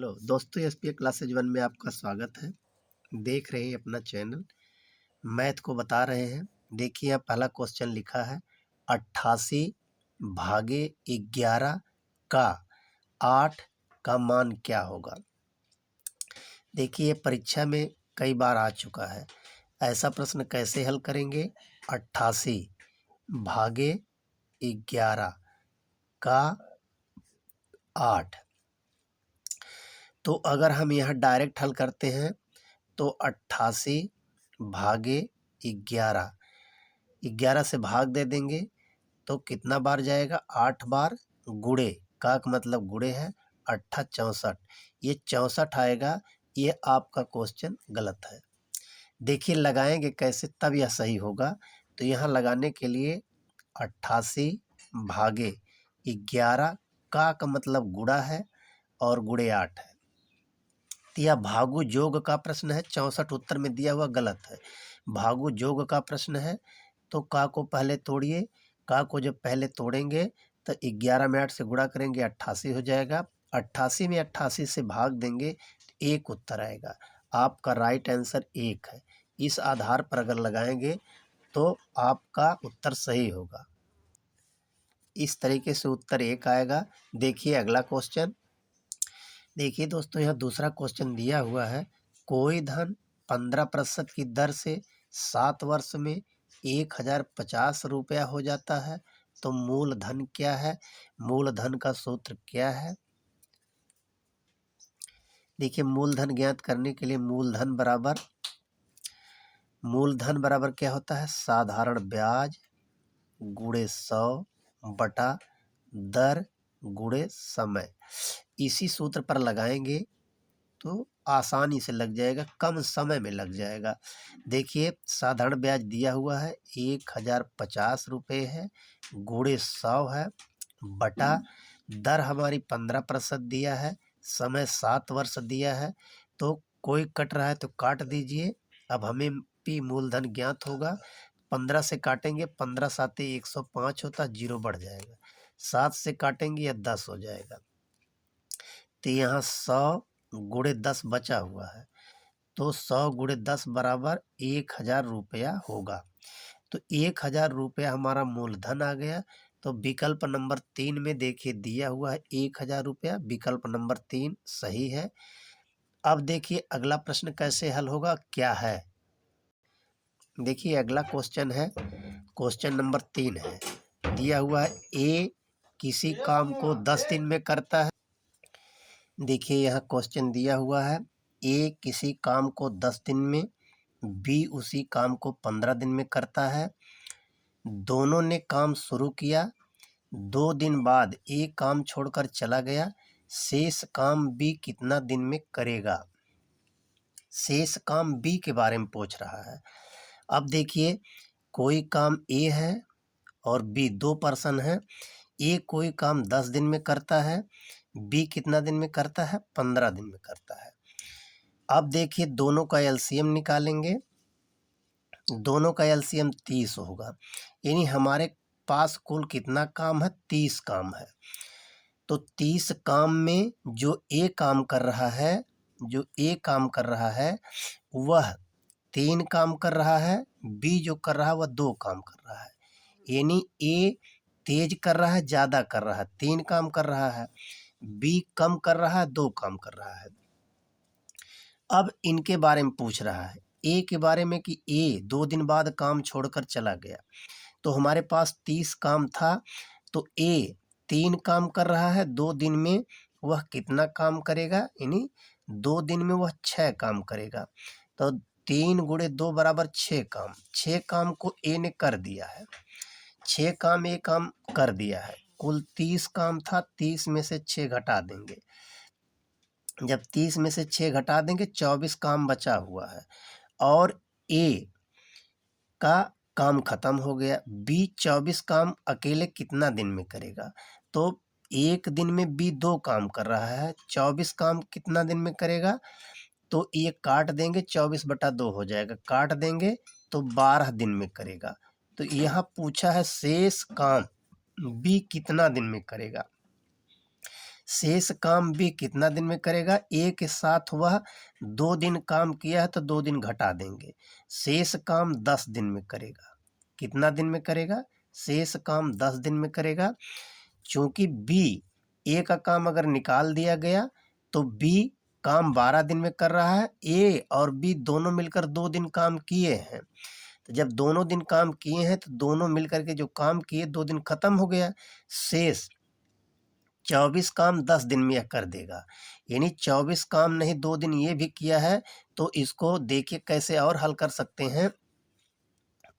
Hello दोस्तों, SPA classes 1 में आपका स्वागत है। देख रहे हैं अपना चैनल मैथ को बता रहे हैं। देखिए यहाँ पहला क्वेश्चन लिखा है 88 भागे 11 का 8 का मान क्या होगा। देखिए ये परीक्षा में कई बार आ चुका है। ऐसा प्रश्न कैसे हल करेंगे। 88 भागे 11 का 8। तो अगर हम यहाँ डायरेक्ट हल करते हैं तो 88 भागे 11, 11 से भाग दे देंगे तो कितना बार जाएगा, 8 बार। गुणे का मतलब गुणे है, 8 64, ये 64 आएगा। ये आपका क्वेश्चन गलत है। देखिए लगाएंगे कैसे तब यह सही होगा। तो यहाँ लगाने के लिए 88 भागे 11 का मतलब गुणा है और गुणे 8 है। तो यह भागु जोग का प्रश्न है। 64 उत्तर में दिया हुआ गलत है। भागु जोग का प्रश्न है तो का को पहले तोड़िए। का को जब पहले तोड़ेंगे तो 11 में 8 से गुणा करेंगे 88 हो जाएगा। 88 में 88 से भाग देंगे तो 1 उत्तर आएगा। आपका राइट आंसर 1 है। इस आधार पर अगर लगाएंगे तो आपका उत्तर सही होगा। इस तरीके से उत्तर 1 आएगा। देखिए अगला क्वेश्चन। देखिए दोस्तों यहाँ दूसरा क्वेश्चन दिया हुआ है। कोई धन 15% की दर से 7 वर्ष में 1050 रुपया हो जाता है तो मूलधन क्या है। मूलधन का सूत्र क्या है। देखिए मूलधन ज्ञात करने के लिए मूलधन बराबर क्या होता है, साधारण ब्याज गुणे 100 बटा दर गुणे समय। इसी सूत्र पर लगाएंगे तो आसानी से लग जाएगा, कम समय में लग जाएगा। देखिए साधारण ब्याज दिया हुआ है 1050 रुपये है, गुणे 100 है, बटा दर हमारी 15% दिया है, समय 7 वर्ष दिया है। तो कोई कट रहा है तो काट दीजिए। अब हमें भी मूलधन ज्ञात होगा। 15 से काटेंगे, 15 साते 105 होता, 0 बढ़ जाएगा। 7 से काटेंगे या 10 हो जाएगा। तो यहाँ 100 गुणे 10 बचा हुआ है तो 100 गुणे 10 बराबर 1000 रुपया होगा। तो 1000 रुपया हमारा मूलधन आ गया। तो विकल्प नंबर 3 में देखिए दिया हुआ है 1000 रुपया। विकल्प नंबर 3 सही है। अब देखिए अगला प्रश्न कैसे हल होगा, क्या है। देखिए अगला क्वेश्चन है, क्वेश्चन नंबर 3 है। दिया हुआ है ए किसी काम को 10 दिन में करता है। देखिए यहाँ क्वेश्चन दिया हुआ है ए किसी काम को 10 दिन में, बी उसी काम को 15 दिन में करता है। दोनों ने काम शुरू किया, 2 दिन बाद ए काम छोड़कर चला गया। शेष काम बी कितना दिन में करेगा। शेष काम बी के बारे में पूछ रहा है। अब देखिए कोई काम ए है और बी, 2 पर्सन है। ए कोई काम 10 दिन में करता है, बी कितना दिन में करता है, 15 दिन में करता है। अब देखिए दोनों का एलसीएम निकालेंगे। दोनों का एलसीएम 30 होगा, यानी हमारे पास कुल कितना काम है, 30 काम है। तो 30 काम में जो ए काम कर रहा है वह 3 काम कर रहा है, बी जो कर रहा है वह 2 काम कर रहा है। यानी ए तेज कर रहा है, ज़्यादा कर रहा है, 3 काम कर रहा है। बी कम कर रहा है, 2 काम कर रहा है। अब इनके बारे में पूछ रहा है, ए के बारे में कि ए 2 दिन बाद काम छोड़कर चला गया। तो हमारे पास 30 काम था तो ए 3 काम कर रहा है, 2 दिन में वह कितना काम करेगा, यानी 2 दिन में वह 6 काम करेगा। तो 3 गुणे 2 बराबर 6 काम। 6 काम को ए ने कर दिया है, 6 काम ए काम कर दिया है। कुल 30 काम था, 30 में से 6 घटा देंगे। जब 30 में से 6 घटा देंगे 24 काम बचा हुआ है और ए का काम खत्म हो गया। बी 24 काम अकेले कितना दिन में करेगा। तो एक दिन में बी 2 काम कर रहा है, 24 काम कितना दिन में करेगा। तो ये काट देंगे, 24 बटा 2 हो जाएगा, काट देंगे तो 12 दिन में करेगा। तो यहाँ पूछा है शेष काम बी कितना दिन में करेगा। शेष काम बी कितना दिन में करेगा, ए के साथ वह 2 दिन काम किया है तो 2 दिन घटा देंगे। शेष काम 10 दिन में करेगा। कितना दिन में करेगा, शेष काम 10 दिन में करेगा। चूंकि बी, ए का काम अगर निकाल दिया गया तो बी काम 12 दिन में कर रहा है। ए और बी दोनों मिलकर 2 दिन काम किए हैं, तो जब दोनों दिन काम किए हैं तो दोनों मिलकर के जो काम किए 2 दिन खत्म हो गया। शेष 24 काम 10 दिन में यह कर देगा, यानी 24 काम नहीं 2 दिन ये भी किया है। तो इसको देखिए कैसे और हल कर सकते हैं।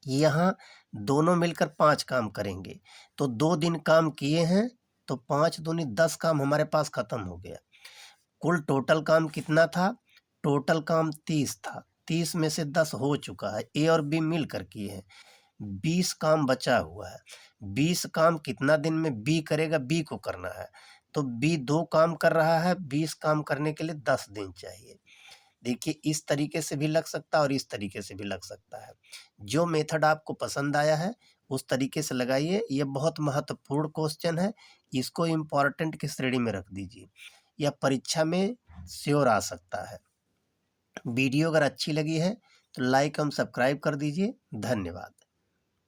यहाँ दोनों मिलकर 5 काम करेंगे, तो 2 दिन काम किए हैं तो 5 दूनी 10 काम हमारे पास खत्म हो गया। कुल टोटल काम कितना था, टोटल काम 30 था, 30 में से 10 हो चुका है, ए और बी मिल कर किए हैं। 20 काम बचा हुआ है। 20 काम कितना दिन में बी करेगा, बी को करना है, तो बी 2 काम कर रहा है, 20 काम करने के लिए 10 दिन चाहिए। देखिए इस तरीके से भी लग सकता है और इस तरीके से भी लग सकता है। जो मेथड आपको पसंद आया है उस तरीके से लगाइए। ये बहुत महत्वपूर्ण क्वेश्चन है, इसको इम्पोर्टेंट की श्रेणी में रख दीजिए, यह परीक्षा में श्योर आ सकता है। वीडियो अगर अच्छी लगी है तो लाइक एवं सब्सक्राइब कर दीजिए। धन्यवाद।